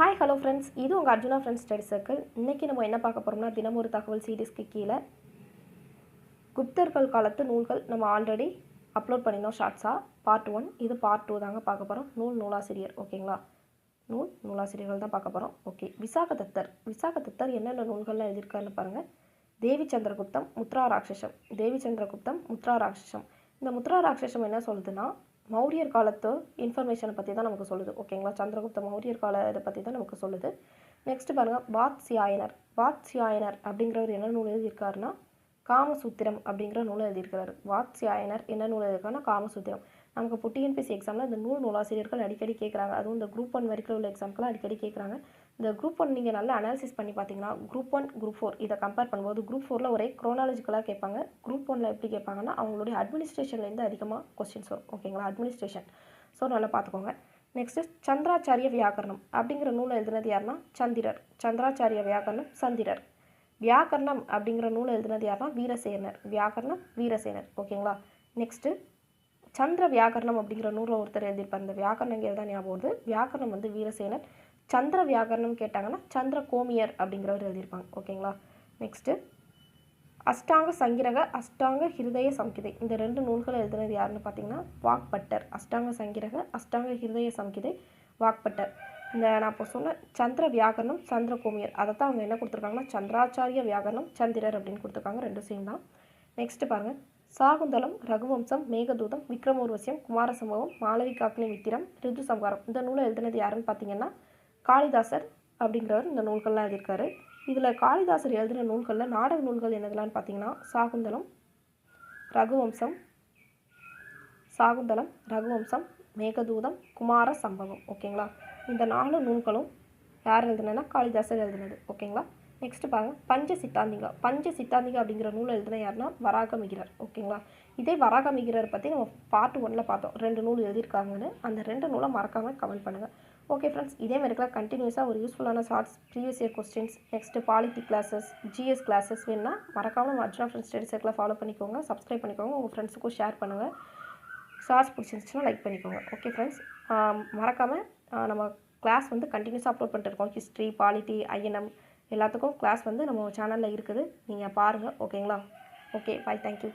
Hi hello friends, இது உங்கள் Arjuna friends study circle. இன்றைக்கி நம்ம என்ன பார்க்க போகிறோம்னா, தினம் ஒரு தகவல் சீரீஸ்க்கு கீழே குப்தர்கள் காலத்து நூல்கள் நம்ம ஆல்ரெடி அப்லோட் பண்ணியிருந்தோம் ஷார்ட்ஸாக. பார்ட் 1, இது பார்ட் 2 தாங்க பார்க்க போகிறோம். நூலாசிரியர், ஓகேங்களா? நூலாசிரியர்கள் தான் பார்க்க போகிறோம். ஓகே, விசாகதத்தர் என்னென்ன நூல்கள்லாம் எழுதியிருக்காருன்னு பாருங்கள். தேவி சந்திரகுப்தம், முத்ரா ராட்சசம். இந்த முத்ரா ராட்சசம் என்ன சொல்லுதுன்னா, மௌரியர் காலத்து இன்ஃபர்மேஷனை பற்றி தான் நமக்கு சொல்லுது, ஓகேங்களா? சந்திரகுப்த மௌரியர் கால இதை பற்றி தான் நமக்கு சொல்லுது. நெக்ஸ்ட் பாருங்கள், வாத்ஸ்யாயனர் அப்படிங்கிறவர் என்ன நூல் எழுதியிருக்காருன்னா, காமசூத்திரம் அப்படிங்கிற நூலை எழுதியிருக்கிறாரு. வாத்ஸ்யாயனர் என்ன நூல் எழுதியிருக்காருன்னா, காமசூத்திரம். நமக்கு இப்போ டிஎன்பிஎஸ்சி எக்ஸாமில் இந்த நூலாசிரியர்கள் அடிக்கடி கேட்குறாங்க. அதுவும் இந்த குரூப் 1 வரைக்கும் உள்ள எக்ஸாம்க்கெலாம் அடிக்கடி கேட்குறாங்க. இந்த குரூப் 1 நீங்கள் நல்லா அனாலிசிஸ் பண்ணி பார்த்தீங்கன்னா, குரூப் 1, குரூப் 4 இதை கம்பேர் பண்ணும்போது குரூப் 4ல் ஒரே குரோனாலஜிக்கலாக கேட்பாங்க. குரூப் 1ல் எப்படி கேட்பாங்கன்னா, அவங்களுடைய அட்மினிஸ்ட்ரேஷன்லேருந்து அதிகமாக கொஸ்டின்ஸ் வரும், ஓகேங்களா? அட்மினிஸ்ட்ரேஷன். ஸோ நல்லா பார்த்துக்கோங்க. நெக்ஸ்ட்டு சந்திராச்சாரிய வியாக்கரணம் அப்படிங்கிற நூலை எழுதினது யாருன்னா சந்திரர். சந்திராச்சாரிய வியாக்கரணம் சந்திரர். வியாக்கரணம் அப்படிங்கிற நூலை எழுதினது யாருன்னா வீரசேனர். ஓகேங்களா? நெக்ஸ்ட்டு சந்திர வியாக்கரணம் அப்படிங்கிற நூலில் ஒருத்தர் எழுதியிருப்பார். இந்த வியாக்கரணம் தான் ஞாபகம் வருது. வியாக்கரணம் வந்து வீரசேனர். சந்திர வியாக்கரணம் கேட்டாங்கன்னா சந்திர கோமியர் அப்படிங்கிறவர் எழுதியிருப்பாங்க, ஓகேங்களா? நெக்ஸ்ட்டு அஷ்டாங்க சங்கிரக, அஷ்டாங்க ஹிருதய சம்கிதை. இந்த 2 நூல்களை எழுதுனது யாருன்னு பார்த்தீங்கன்னா வாக்பட்டர். அஷ்டாங்க சங்கிரக, அஷ்டாங்க ஹிருதய சம்கிதை, வாக்பட்டர். இந்த நான் இப்போ சொன்ன சந்திர வியாக்கரணம், சந்திர கோமியர், அதை தான் அவங்க என்ன கொடுத்துருக்காங்கன்னா சந்திராச்சாரிய வியாக்கரணம், சந்திரர் அப்படின்னு கொடுத்துருக்காங்க. 2 சேம் தான். நெக்ஸ்ட்டு பாருங்கள், சாகுந்தலம், ரகுவம்சம், மேகதூதம், விக்ரமோர்வசியம், குமாரசம்பவம், மாளவிகாக்னி மித்திரம், ரிது சம்ஹாரம். இந்த நூலை எழுதினது யாருன்னு பார்த்தீங்கன்னா காளிதாசர் அப்படிங்கிறவர் இந்த நூல்கள்லாம் எழுதியிருக்காரு. இதில் காளிதாசர் எழுதின நூல்களில் நாடக நூல்கள் என்னதெல்லாம் பார்த்தீங்கன்னா சாகுந்தலம், ரகுவம்சம், மேகதூதம், குமார சம்பவம், ஓகேங்களா? இந்த 4 நூல்களும் யார் எழுதுனா காளிதாசர் எழுதினது, ஓகேங்களா? நெக்ஸ்ட் பாருங்கள், பஞ்சசித்தாந்திகா அப்படிங்கிற நூல் எழுதின யாருன்னா வராகமிகிரர், ஓகேங்களா? இதே வராகமிகிரர் பற்றி நம்ம பார்ட் 1ல் பார்த்தோம். 2 நூல் எழுதியிருக்காங்கன்னு. அந்த 2 நூலை மறக்காமல் கமெண்ட் பண்ணுங்கள். ஓகே ஃப்ரெண்ட்ஸ், இதே மாதிரிலாம் கண்டினியூஸாக ஒரு யூஸ்ஃபுல்லான shorts, previous year questions, next polity classes, GS classes வேணுன்னா மறக்காமல் நம்ம அர்ஜுனா ஃப்ரெண்ட்ஸ் ஸ்டடி சர்க்கிளை ஃபாலோ பண்ணிக்கோங்க, சப்ஸ்கிரைப் பண்ணிக்கோங்க, உங்கள் ஃப்ரெண்ட்ஸுக்கும் ஷேர் பண்ணுங்கள். ஷார்ட்ஸ் பிடிச்சிருந்துச்சுன்னா லைக் பண்ணிக்கோங்க. ஓகே ஃப்ரெண்ட்ஸ், மறக்காமல் நம்ம கிளாஸ் வந்து கண்டினியூஸாக அப்லோட் பண்ணிட்டு இருக்கோம். ஹிஸ்ட்ரி, பாலிட்டி, ஐஎன்எம் எல்லாத்துக்கும் கிளாஸ் வந்து நம்ம சேனலில் இருக்குது, நீங்கள் பாருங்கள், ஓகேங்களா? ஓகே, பாய், தேங்க்யூ.